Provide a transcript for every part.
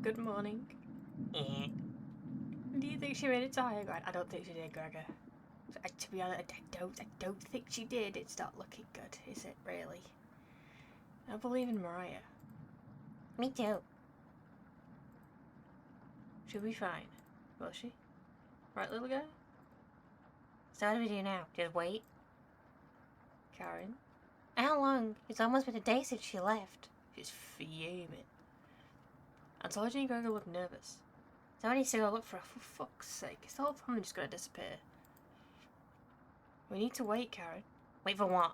Good morning. Do you think she made it to higher ground? I don't think she did, Gregor. To be honest, I don't think she did. It's not looking good, is it, really? I believe in Mariah. Me too. She'll be fine. Will she? Right, little girl? So what do we do now? Just wait? Karen? How long? It's almost been a day since she left. She's fuming. I told you Gregor looked nervous. Somebody's to go look for For fuck's sake, is the whole family just gonna disappear? We need to wait, Karen. Wait for what?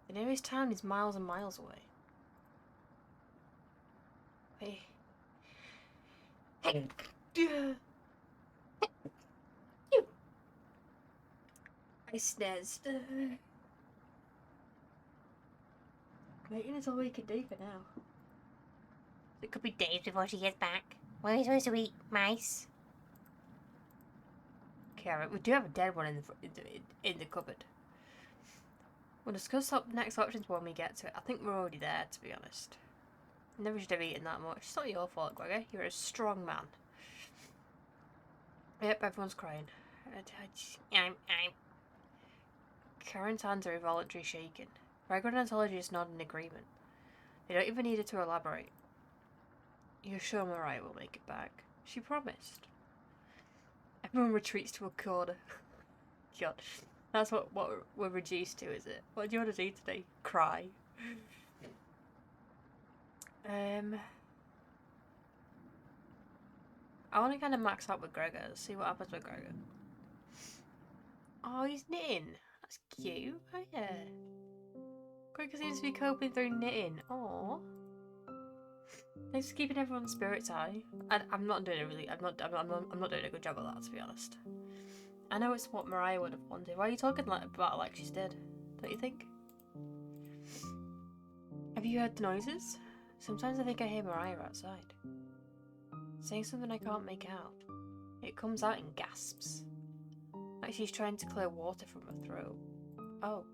The nearest town is miles and miles away. Hey. You. I sneezed. Waiting is all we can do for now. It could be days before she gets back. What are we supposed to eat? Mice? Karen, we do have a dead one in the cupboard. We'll discuss next options when we get to it. I think we're already there, to be honest. Never should have eaten that much. It's not your fault, Gregor. You're a strong man. Yep, everyone's crying. Karen's hands are involuntarily shaking. Gregor and Anthology just nod in agreement. They don't even need her to elaborate. You're sure Mariah will make it back? She promised. Everyone retreats to a corner. God, that's what we're reduced to, is it? What do you want to do today? Cry. I want to kind of max out with Gregor. See what happens with Gregor. Oh, he's knitting. That's cute. Oh yeah. Gregor seems to be coping through knitting. Aww. Thanks for keeping everyone's spirits high. I'm not doing I'm not doing a good job of that, to be honest. I know it's what Mariah would have wanted. Why are you talking about like she's dead? Don't you think? Have you heard the noises? Sometimes I think I hear Mariah outside. Saying something I can't make out. It comes out in gasps. Like she's trying to clear water from her throat. Oh.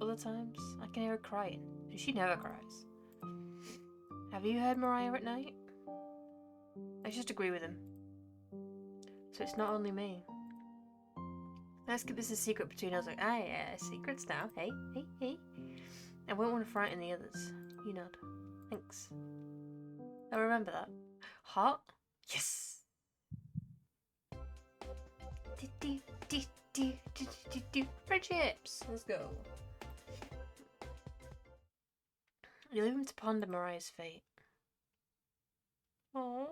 Other times, I can hear her crying. And she never cries. Have you heard Mariah at night? I just agree with him. So it's not only me. Let's keep this a secret between us. Yeah, secrets now. Hey. I won't want to frighten the others. You nod. Thanks. I'll remember that. Hot? Yes! Friendships! Let's go. You leave him to ponder Mariah's fate. Aww.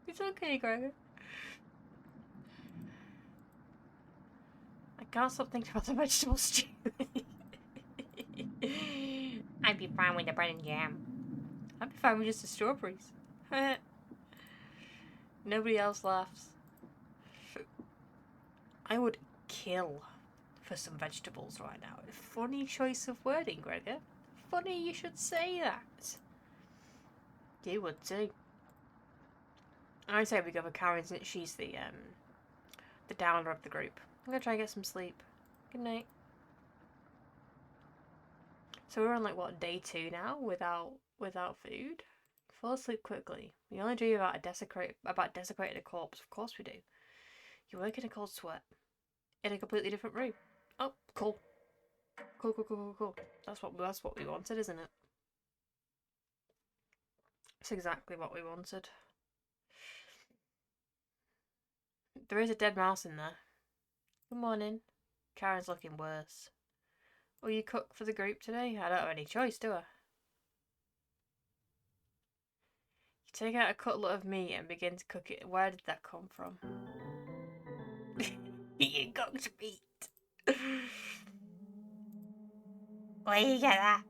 It's okay, Gregor. I can't stop thinking about the vegetable stew. I'd be fine with the bread and jam. I'd be fine with just the strawberries. Nobody else laughs. I would kill for some vegetables right now. Funny choice of wording, Gregor. Funny you should say that. You would too. I say we go for Karen since she's the downer of the group. I'm gonna try and get some sleep. Good night. So we're on like what, day 2 now without food? Fall asleep quickly. We only dream about desecrating a corpse. Of course we do. You work in a cold sweat. In a completely different room. Oh, cool. Cool. That's what we wanted, isn't it? It's exactly what we wanted. There is a dead mouse in there. Good morning. Karen's looking worse. Will you cook for the group today? I don't have any choice, do I? You take out a cutlet of meat and begin to cook it. Where did that come from? Eating cooked meat. Where do you get that?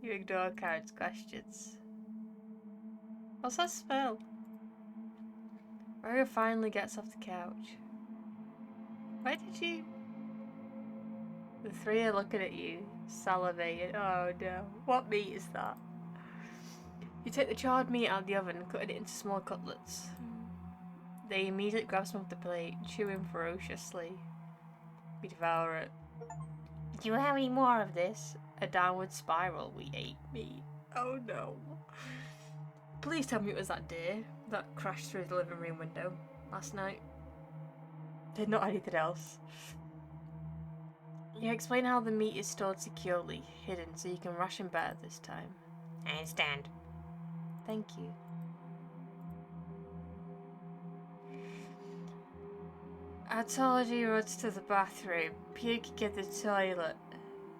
You ignore Karen's questions. What's that smell? Mario finally gets off the couch. Why did you... The three are looking at you, salivating. Oh no, what meat is that? You take the charred meat out of the oven, cutting it into small cutlets. They immediately grab some off the plate, chewing ferociously. We devour it. Do you have any more of this? A downward spiral, we ate meat. Oh no. Please tell me it was that deer that crashed through the living room window last night. Did not anything else. You explain how the meat is stored securely, hidden, so you can ration better this time. I understand. Thank you. Atology runs to the bathroom, puking in the toilet.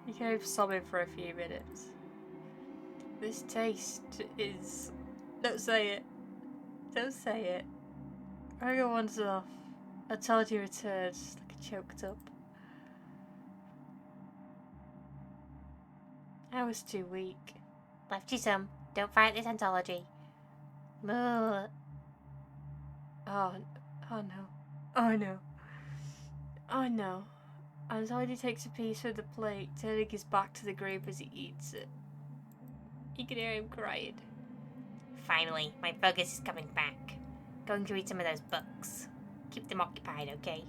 He came sobbing for a few minutes. This taste is... Don't say it. Don't say it. Ragga wanders off. Atology returns, like choked up. I was too weak. Left you some. Don't fight this anthology. Moo. Oh no. Oh no. Oh no. Atology takes a piece from the plate, turning his back to the group as he eats it. You can hear him crying. Finally, my focus is coming back. Going to read some of those books. Keep them occupied, okay?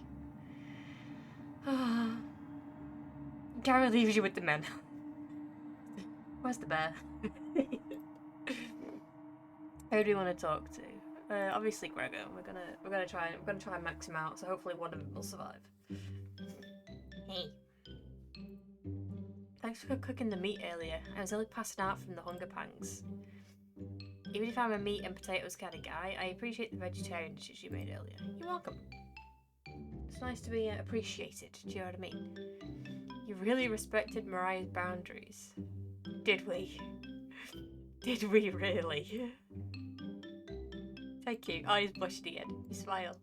Gary leaves you with the men. Where's the bear? Who do we want to talk to? Obviously Gregor. We're gonna try and max him out. So hopefully one of them will survive. Hey. Thanks for cooking the meat earlier. I was only passing out from the hunger pangs. Even if I'm a meat and potatoes kind of guy, I appreciate the vegetarian dishes you made earlier. You're welcome. It's nice to be appreciated. Do you know what I mean? You really respected Mariah's boundaries. Did we? Did we really? Thank you. Oh, he's blushed again. You smile.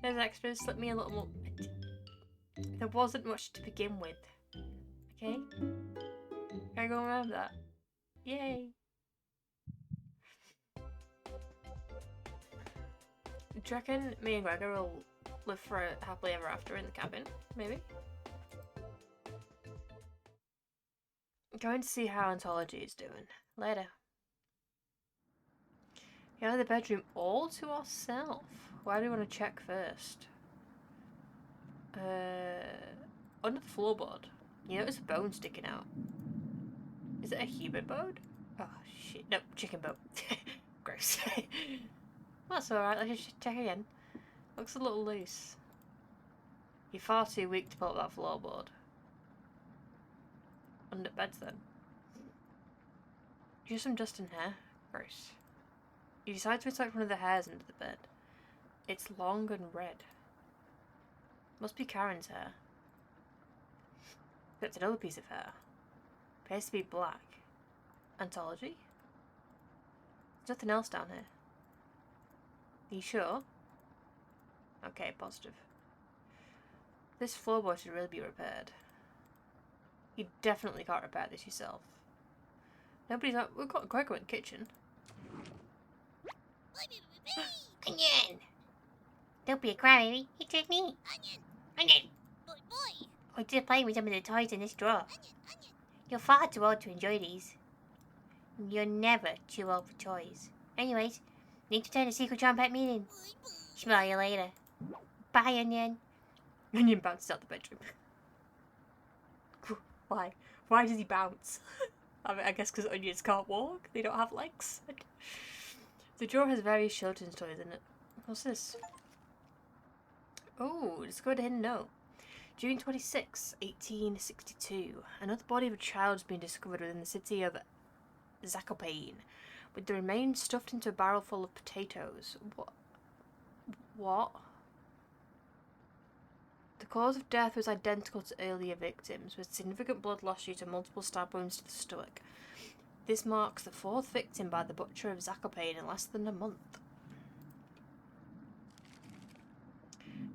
Those extras slipped me a little more. There wasn't much to begin with. Okay? Can I go remember that? Yay! Do you reckon me and Gregor will live for happily ever after in the cabin? Maybe? Going to see how Anthology is doing. Later. We have the bedroom all to ourselves. Why do we want to check first? Under the floorboard. You notice a bone sticking out. Is it a human bone? Oh shit. No, chicken bone. Gross. That's alright, let's just check again. Looks a little loose. You're far too weak to pull up that floorboard. Under beds then. Just some dust and hair. Gross. You decide to inspect one of the hairs under the bed. It's long and red. Must be Karen's hair. That's another piece of hair. Appears to be black. Anthology? There's nothing else down here. Are you sure? Okay, positive. This floorboard should really be repaired. You definitely can't repair this yourself. Nobody's out. We've got Gregor in the kitchen. Onion! Don't be a crybaby. It's just me. Onion! I'm just playing with some of the toys in this drawer. You're far too old to enjoy these. You're never too old for toys. Anyways, need to attend a secret trumpet meeting. Smell you later. Bye, Onion. Onion bounces out the bedroom. Why? Why does he bounce? I mean, I guess because onions can't walk. They don't have legs. The drawer has various children's toys in it. What's this? Oh, discovered a hidden note. June 26, 1862. Another body of a child has been discovered within the city of Zakopane, with the remains stuffed into a barrel full of potatoes. What? The cause of death was identical to earlier victims, with significant blood loss due to multiple stab wounds to the stomach. This marks the fourth victim by the butcher of Zakopane in less than a month.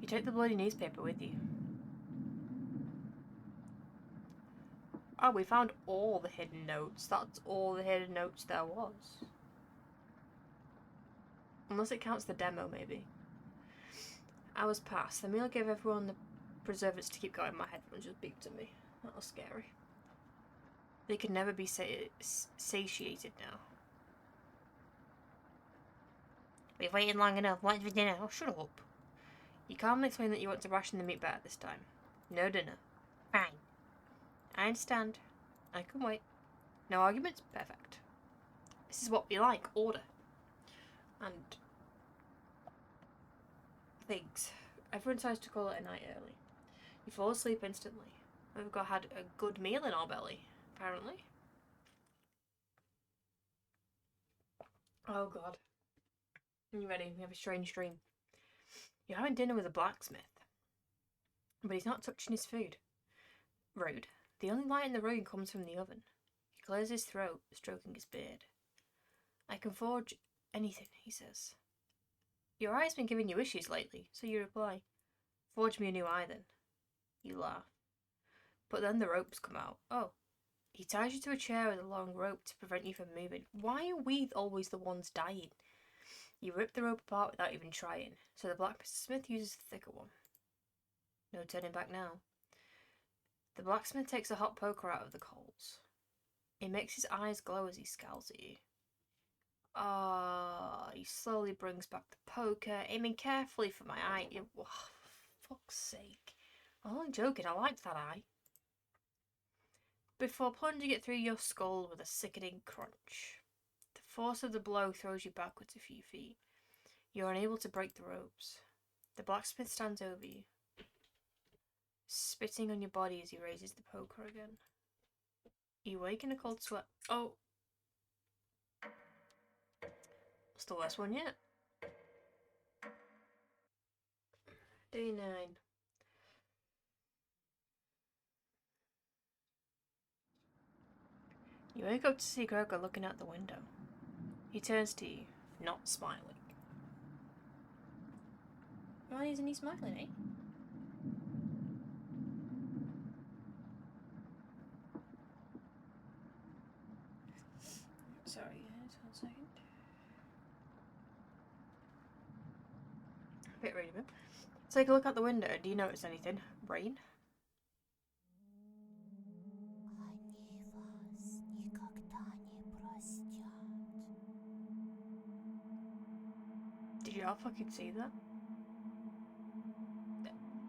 You take the bloody newspaper with you. Oh, we found all the hidden notes. That's all the hidden notes there was. Unless it counts the demo, maybe. Hours passed. The meal gave everyone the preservatives to keep going. My headphones just beeped at me. That was scary. They could never be satiated now. We've waited long enough. What's for dinner? Oh, shut up. You calmly explain that you want to ration the meat better this time. No dinner. Fine. I understand. I can wait. No arguments? Perfect. This is what we like, order. And things. Everyone tries to call it a night early. You fall asleep instantly. We've had a good meal in our belly, apparently. Oh god. Are you ready? We have a strange dream. You're having dinner with a blacksmith, but he's not touching his food. Rude. The only light in the room comes from the oven. He clears his throat, stroking his beard. I can forge anything, he says. Your eye's been giving you issues lately, so you reply. Forge me a new eye then. You laugh. But then the ropes come out. Oh. He ties you to a chair with a long rope to prevent you from moving. Why are we always the ones dying? You rip the rope apart without even trying, so the blacksmith uses the thicker one. No turning back now. The blacksmith takes a hot poker out of the coals. It makes his eyes glow as he scowls at you. He slowly brings back the poker, aiming carefully for my eye. Oh, for fuck's sake. I'm only joking, I liked that eye. Before plunging it through your skull with a sickening crunch. The force of the blow throws you backwards a few feet. You're unable to break the ropes. The blacksmith stands over you, spitting on your body as he raises the poker again. You wake in a cold sweat. Oh. It's the worst one yet. Day 9. You wake up to see Gregor looking out the window. He turns to you, not smiling. Why isn't he smiling, eh? Sorry, just 1 second. A bit rude of him. Take a look out the window. Do you notice anything? Rain? Did y'all fucking see that?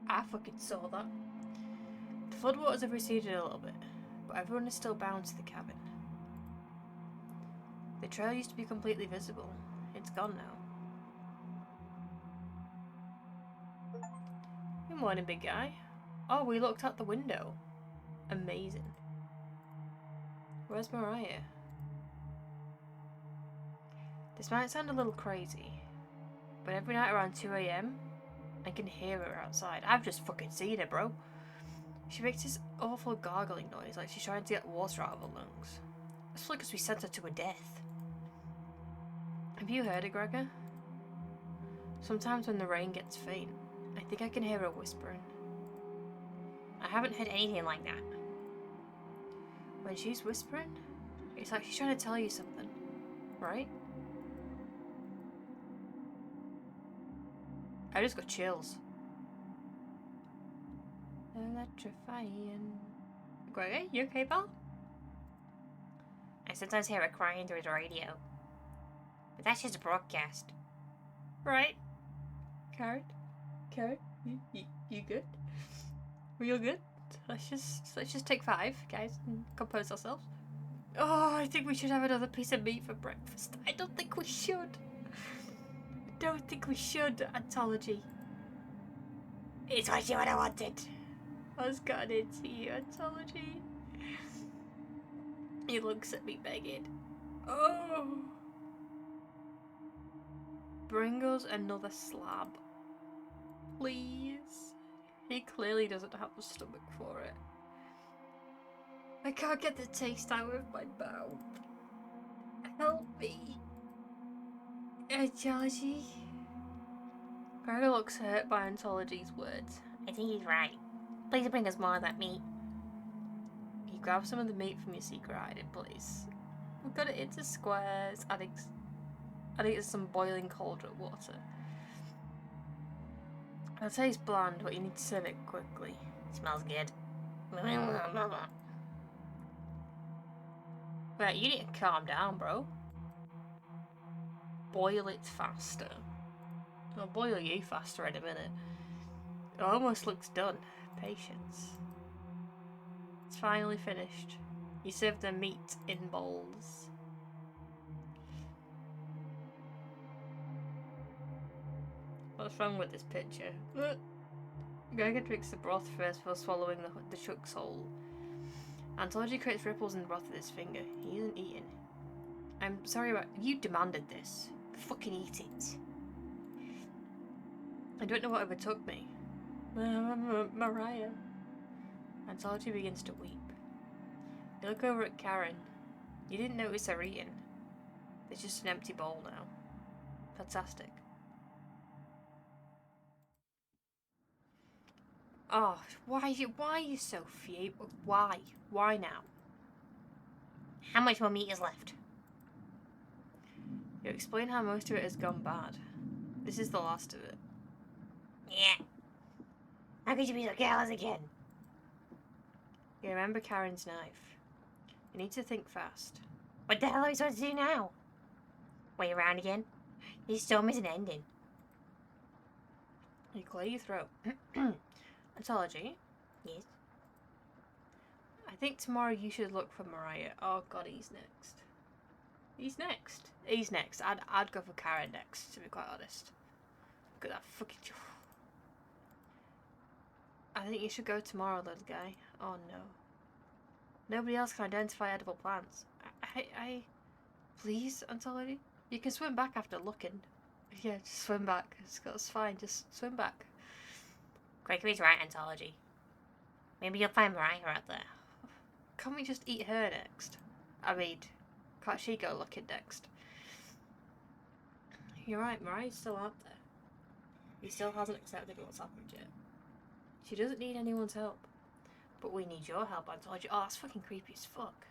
I fucking saw that. The floodwaters have receded a little bit, but everyone is still bound to the cabin. The trail used to be completely visible. It's gone now. Good morning, big guy. Oh, we looked out the window. Amazing. Where's Mariah? This might sound a little crazy, but every night around 2 AM, I can hear her outside. I've just fucking seen her, bro. She makes this awful gargling noise like she's trying to get water out of her lungs. It's probably because we sent her to her death. Have you heard it, Gregor? Sometimes when the rain gets faint, I think I can hear her whispering. I haven't heard anything like that. When she's whispering, it's like she's trying to tell you something, right? I just got chills. Electrifying. Gregor, you okay, pal? I sometimes hear her crying through the radio. But that's just a broadcast. Right. Carrot? You good? Real good? Let's just take 5, guys, and compose ourselves. Oh, I think we should have another piece of meat for breakfast. I don't think we should. Anthology. It's what you would have wanted. I was gonna into you, Anthology. He looks at me begging. Oh. Bring us another slab. Please. He clearly doesn't have the stomach for it. I can't get the taste out of my mouth. Help me. Anthology. Gregor looks hurt by Anthology's words. I think he's right. Please bring us more of that meat. You grab some of the meat from your secret hiding place. We cut it into squares, adding some boiling cold water. I'll say it's bland, but you need to serve it quickly. It smells good. Right, you need to calm down, bro. Boil it faster. I'll boil you faster in a minute. It almost looks done. Patience. It's finally finished. You serve the meat in bowls. What's wrong with this picture? Gregor drinks the broth first before swallowing the chuck's whole. Anthology creates ripples in the broth with his finger. He isn't eating. I'm sorry about... You demanded this. Fucking eat it. I don't know what overtook me. Mariah. Anthology begins to weep. You look over at Karen. You didn't notice her eating. There's just an empty bowl now. Fantastic. Oh, why are you so furious? Why? Why now? How much more meat is left? You explain how most of it has gone bad. This is the last of it. Yeah. How could you be so careless again? You remember Karen's knife. You need to think fast. What the hell are we supposed to do now? Wait around again? This storm isn't ending. You clear your throat. Anthology? Yes? I think tomorrow you should look for Mariah. Oh god, he's next. He's next. He's next. I'd go for Karen next, to be quite honest. Look at that fucking... I think you should go tomorrow, little guy. Oh no. Nobody else can identify edible plants. I... Please, Anthology? You can swim back after looking. Yeah, just swim back. It's fine, just swim back. Gregory's right, Anthology. Maybe you'll find Mariah out there. Can't we just eat her next? I mean, can't she go looking next? You're right, Mariah's still out there. He still hasn't accepted what's happened yet. She doesn't need anyone's help. But we need your help, Anthology. Oh, that's fucking creepy as fuck.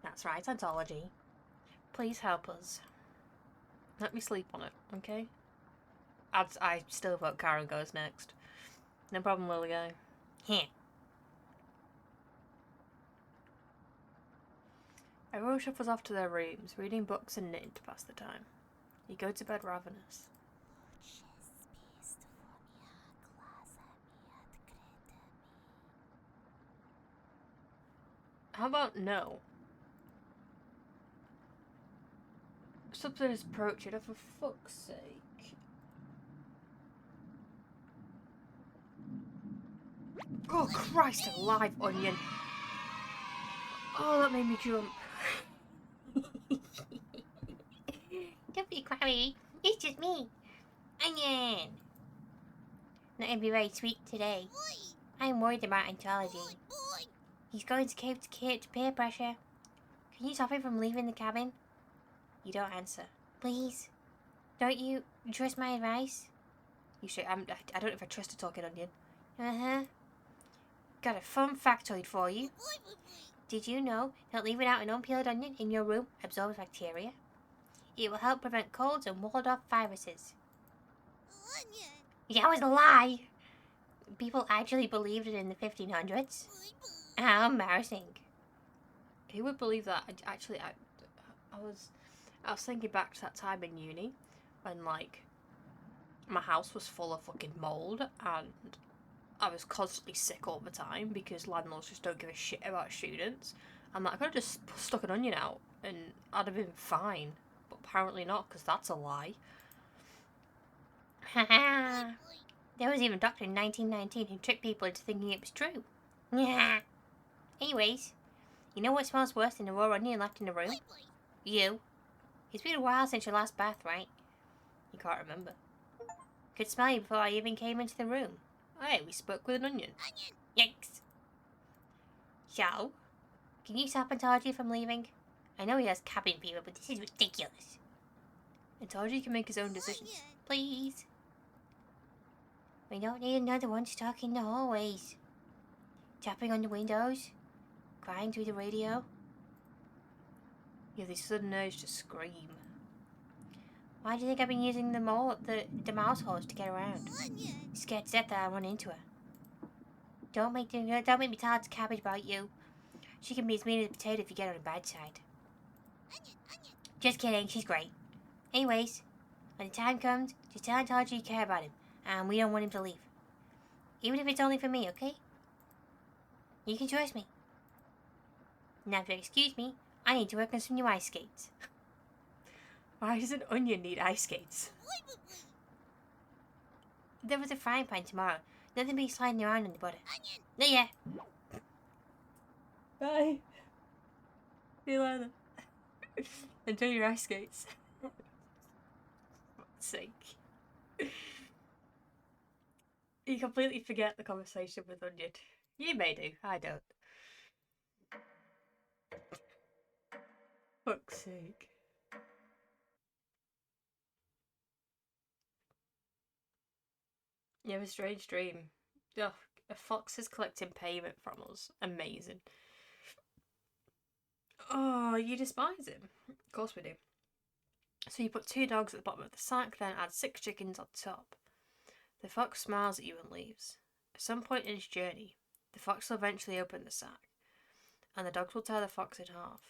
That's right, Anthology. Please help us. Let me sleep on it, okay? I still vote Karen goes next. No problem, little guy. Here. Everyone shuffles off to their rooms, reading books and knitting to pass the time. You go to bed ravenous. How about no? Something is approaching, oh, for fuck's sake. Oh, Christ alive, onion. Oh, that made me jump. Don't be crabby. It's just me. Onion. Not gonna be very sweet today. I'm worried about Anthology. He's going to cave to peer pressure. Can you stop him from leaving the cabin? You don't answer. Please. Don't you trust my advice? You should. I don't know if I trust a talking onion. Uh-huh. Got a fun factoid for you. Did you know that leaving out an unpeeled onion in your room absorbs bacteria? It will help prevent colds and ward off viruses. That was a lie! People actually believed it in the 1500s. How embarrassing. Who would believe that? I was thinking back to that time in uni when, like, my house was full of fucking mould and I was constantly sick all the time because landlords just don't give a shit about students. And like, I could have just stuck an onion out and I'd have been fine. But apparently not, because that's a lie. Haha. There was even a doctor in 1919 who tricked people into thinking it was true. Yeah. Anyways, you know what smells worse than a raw onion left in the room? You. It's been a while since your last bath, right? You can't remember. Could smell you before I even came into the room. Hey, we spoke with an onion. Yikes. So, can you stop Anthology from leaving? I know he has cabin fever, but this is ridiculous. Anthology can make his own decisions. Please. We don't need another one stuck in the hallways. Tapping on the windows. Crying through the radio. You have this sudden urge to scream. Why do you think I've been using the mouse holes to get around? Scared to death that I'll run into her. Don't make me tell the cabbage about you. She can be as mean as a potato if you get on her bad side. Just kidding, she's great. Anyways, when the time comes, just tell Anthology you care about him, and we don't want him to leave. Even if it's only for me, okay? You can trust me. Now if you'll excuse me, I need to work on some new ice skates. Why does an onion need ice skates? There was a frying pan tomorrow. Nothing be sliding around in the butter. Onion! No, yeah. Bye. See you later. Enjoy your ice skates. For fuck's sake. You completely forget the conversation with Onion. You may do, I don't. Fuck's sake. You have a strange dream. Ugh, a fox is collecting payment from us. Amazing. Oh, you despise him. Of course we do. So you put 2 dogs at the bottom of the sack, then add 6 chickens on top. The fox smiles at you and leaves. At some point in its journey, the fox will eventually open the sack, and the dogs will tear the fox in half.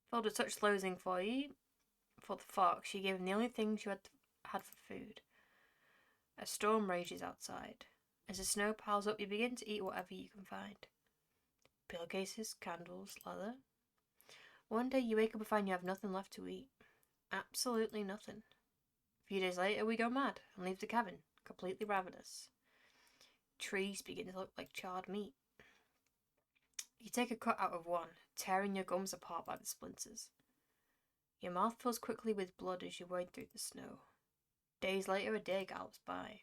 Filled with such loathing for the fox, you gave him the only things you had for food. A storm rages outside. As the snow piles up, you begin to eat whatever you can find. Pillowcases, candles, leather. One day you wake up and find you have nothing left to eat. Absolutely nothing. A few days later, we go mad and leave the cabin, completely ravenous. Trees begin to look like charred meat. You take a cut out of one, tearing your gums apart by the splinters. Your mouth fills quickly with blood as you wade through the snow. Days later, a deer gallops by.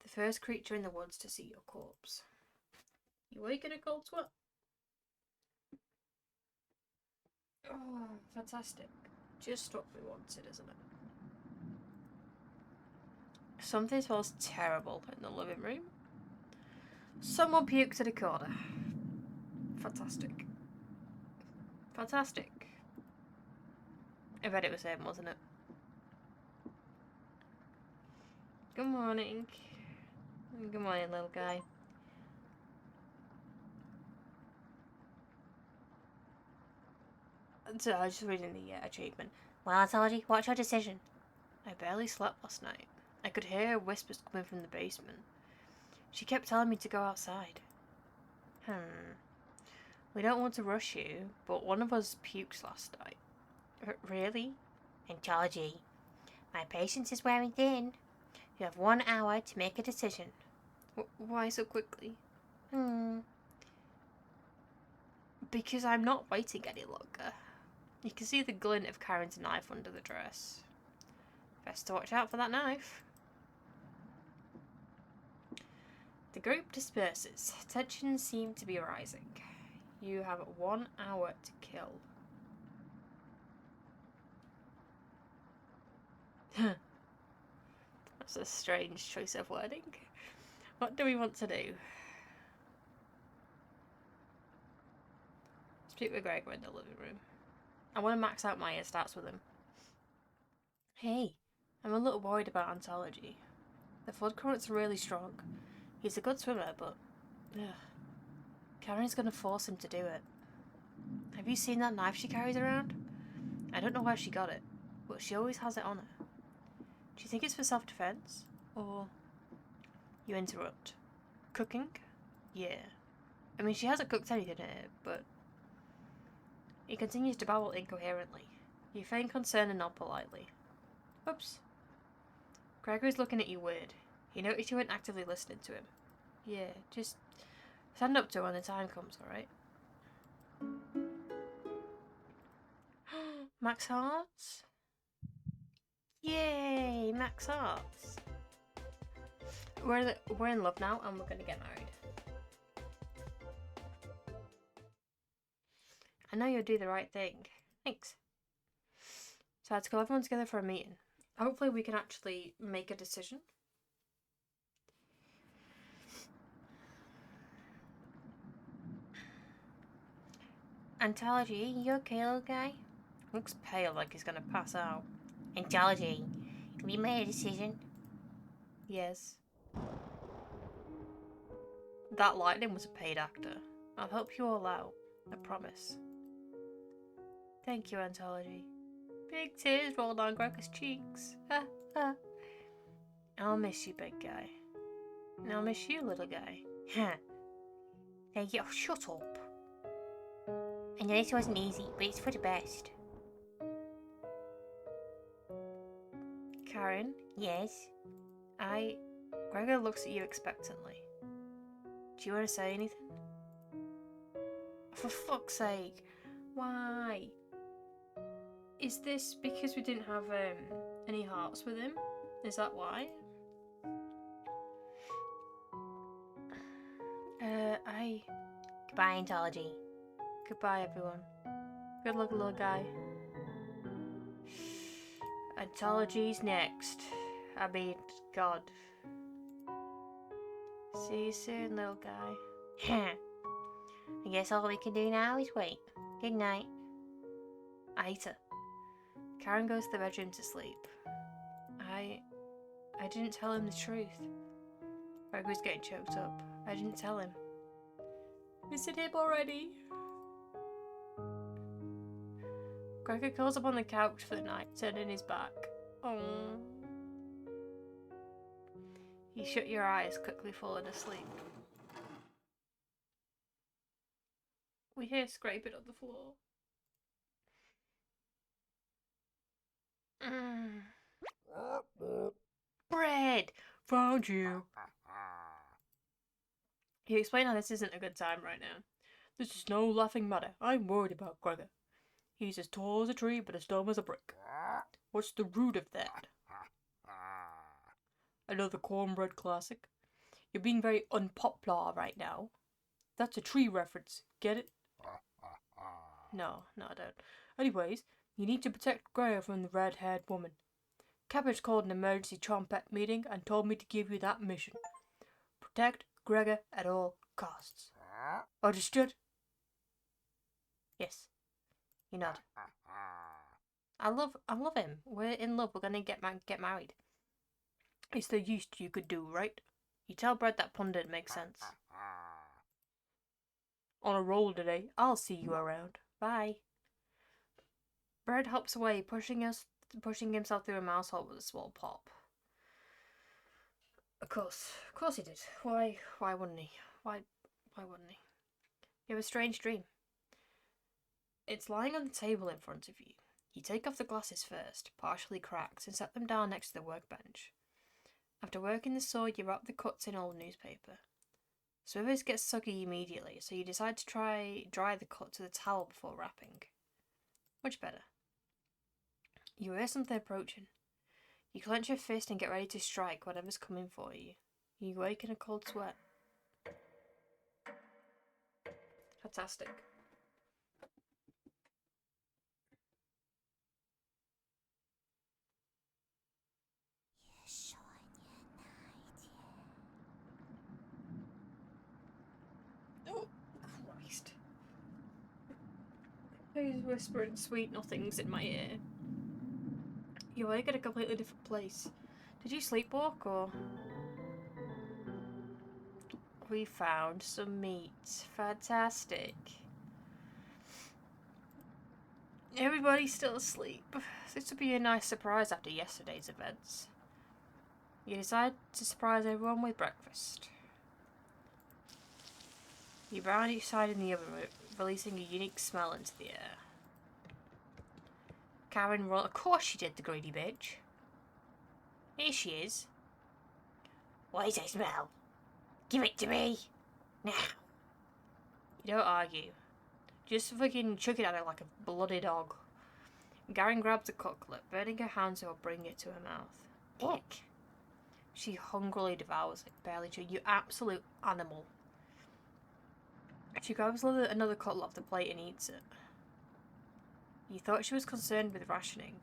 The first creature in the woods to see your corpse. You wake in a cold sweat. Oh, fantastic. Just what we wanted, isn't it? Something smells terrible in the living room. Someone puked in a corner. Fantastic. Fantastic. I bet it was him, wasn't it? Good morning. Good morning, little guy. So I was just reading the achievement. Well, Anthology, what's your decision? I barely slept last night. I could hear whispers coming from the basement. She kept telling me to go outside. We don't want to rush you, but one of us puked last night. Really? Anthology, my patience is wearing thin. You have 1 hour to make a decision. Why so quickly? Because I'm not waiting any longer. You can see the glint of Karen's knife under the dress. Best to watch out for that knife. The group disperses. Tensions seem to be rising. You have 1 hour to kill. That's a strange choice of wording. What do we want to do? Speak with Gregor in the living room. I want to max out my stats with him. Hey, I'm a little worried about Anthology. The flood currents are really strong. He's a good swimmer, but... Karen's gonna force him to do it. Have you seen that knife she carries around? I don't know where she got it, but she always has it on her. Do you think it's for self-defense? Or... You interrupt. Cooking? Yeah. I mean, she hasn't cooked anything here, but... He continues to babble incoherently. You feign concern and nod politely. Oops. Gregory's looking at you weird. He noticed you weren't actively listening to him. Yeah, just stand up to her when the time comes, alright? Max Hearts? Yay, Max Hearts. We're in love now and we're gonna get married. I know you'll do the right thing. Thanks. So I had to call everyone together for a meeting. Hopefully we can actually make a decision. Anthology, you okay, little guy? Looks pale, like he's gonna pass out. Anthology, have you made a decision? Yes. That lightning was a paid actor. I'll help you all out. I promise. Thank you, Anthology. Big tears roll down Gregor's cheeks. I'll miss you, big guy. And I'll miss you, little guy. Thank you. Oh, shut up. I know this wasn't easy, but it's for the best. Karen, Yes? Gregor looks at you expectantly. Do you want to say anything? For fuck's sake, why? Is this because we didn't have any hearts with him? Is that why? Goodbye, Ontology. Goodbye, everyone. Good luck, little guy. Ontology's next. I mean, God. See you soon, little guy. I guess all we can do now is wait. Good night. Aita. Karen goes to the bedroom to sleep. I didn't tell him the truth. Greg was getting choked up. I didn't tell him. Is it him already? Gregor curls up on the couch for the night, turning his back. Oh. You shut your eyes, quickly falling asleep. We hear scraping on the floor. Bread! Found you! You explain how this isn't a good time right now. This is no laughing matter. I'm worried about Gregor. He's as tall as a tree, but as dumb as a brick. What's the root of that? Another cornbread classic. You're being very unpopular right now. That's a tree reference. Get it? No, I don't. Anyways, you need to protect Gregor from the red-haired woman. Cabbage called an emergency trumpet meeting and told me to give you that mission. Protect Gregor at all costs. Understood? Yes. You nod. I love him. We're in love. We're gonna get married. It's the least you could do, right? You tell Brad that pundit makes sense. On a roll today. I'll see you around. Bye. Brad hops away, pushing himself through a mouse hole with a small pop. Of course he did. Why wouldn't he? Why wouldn't he? You have a strange dream. It's lying on the table in front of you. You take off the glasses first, partially cracked, and set them down next to the workbench. After working the saw, you wrap the cuts in old newspaper. Smithers gets soggy immediately, so you decide to dry the cuts with a towel before wrapping. Much better. You hear something approaching. You clench your fist and get ready to strike whatever's coming for you. You wake in a cold sweat. Fantastic. Oh, Christ. Who's whispering sweet nothings in my ear? You wake at a completely different place. Did you sleepwalk or? We found some meat. Fantastic. Everybody's still asleep. This would be a nice surprise after yesterday's events. You decide to surprise everyone with breakfast. You brown each side in the oven, releasing a unique smell into the air. Karen rolled. Of course she did, the greedy bitch. Here she is. What is that smell? Give it to me. Now. You don't argue. Just fucking chuck it at her like a bloody dog. Karen grabs a cutlet, burning her hands while bringing it to her mouth. Ick. She hungrily devours it, barely chewing. You absolute animal. She grabs another cutlet off the plate and eats it. You thought she was concerned with rationing.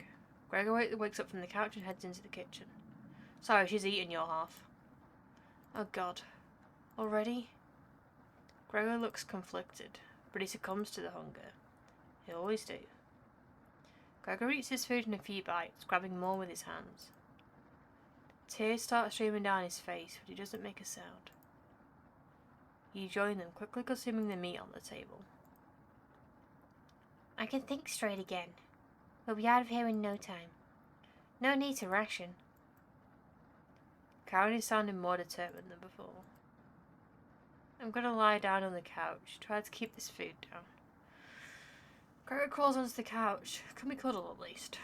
Gregor wakes up from the couch and heads into the kitchen. Sorry, she's eating your half. Oh God. Already? Gregor looks conflicted, but he succumbs to the hunger. He'll always do. Gregor eats his food in a few bites, grabbing more with his hands. Tears start streaming down his face, but he doesn't make a sound. You join them, quickly consuming the meat on the table. I can think straight again. We'll be out of here in no time. No need to ration. Karen is sounding more determined than before. I'm gonna lie down on the couch, try to keep this food down. Gregor crawls onto the couch. Can we cuddle at least?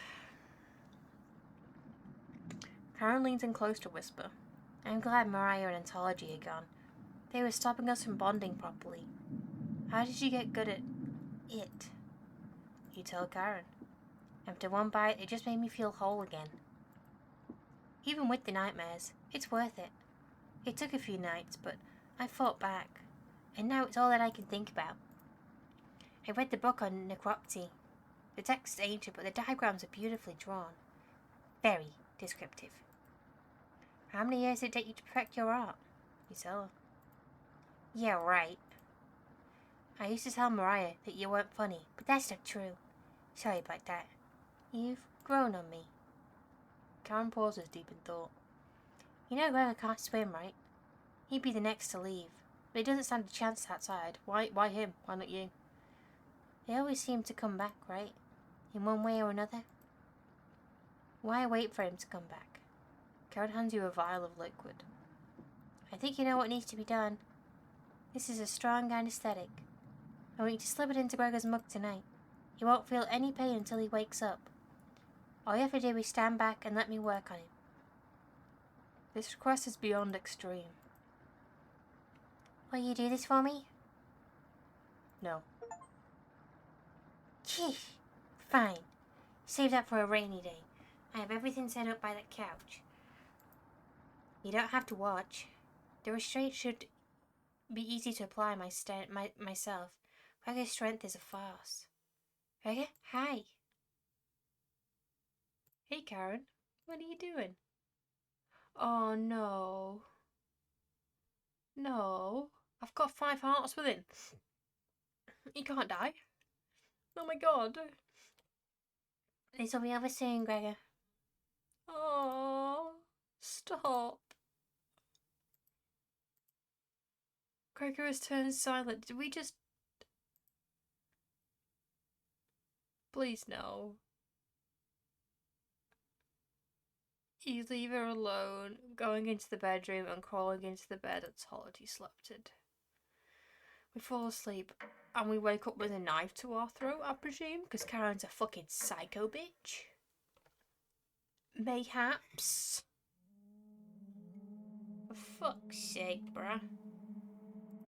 Karen leans in close to whisper. I'm glad Mariah and Ontology are gone. They were stopping us from bonding properly. How did you get good at it? You tell Karen. After one bite, it just made me feel whole again. Even with the nightmares, it's worth it. It took a few nights, but I fought back, and now it's all that I can think about. I read the book on necropsy. The text is ancient, but the diagrams are beautifully drawn. Very descriptive. How many years did it take you to perfect your art? You tell her. Yeah, right. I used to tell Mariah that you weren't funny, but that's not true. Sorry about that. You've grown on me. Karen pauses, deep in thought. You know Gregor can't swim, right? He'd be the next to leave, but he doesn't stand a chance outside. Why him? Why not you? They always seem to come back, right? In one way or another. Why wait for him to come back? Karen hands you a vial of liquid. I think you know what needs to be done. This is a strong anesthetic. I want you to slip it into Gregor's mug tonight. He won't feel any pain until he wakes up. All you have to do is stand back and let me work on him. This request is beyond extreme. Will you do this for me? No. Sheesh. Fine. Save that for a rainy day. I have everything set up by that couch. You don't have to watch. The restraint should be easy to apply myself. Gregor's strength is a farce. Gregor, hi. Hey, Karen. What are you doing? Oh, no. No. I've got 5 hearts with him. He can't die. Oh my god. This will be over soon, Gregor. Oh, stop. Gregor has turned silent. Did we just... Please, no. You leave her alone, going into the bedroom and crawling into the bed that's already slept in. We fall asleep, and we wake up with a knife to our throat, I presume, because Karen's a fucking psycho bitch. Mayhaps. For fuck's sake, bruh.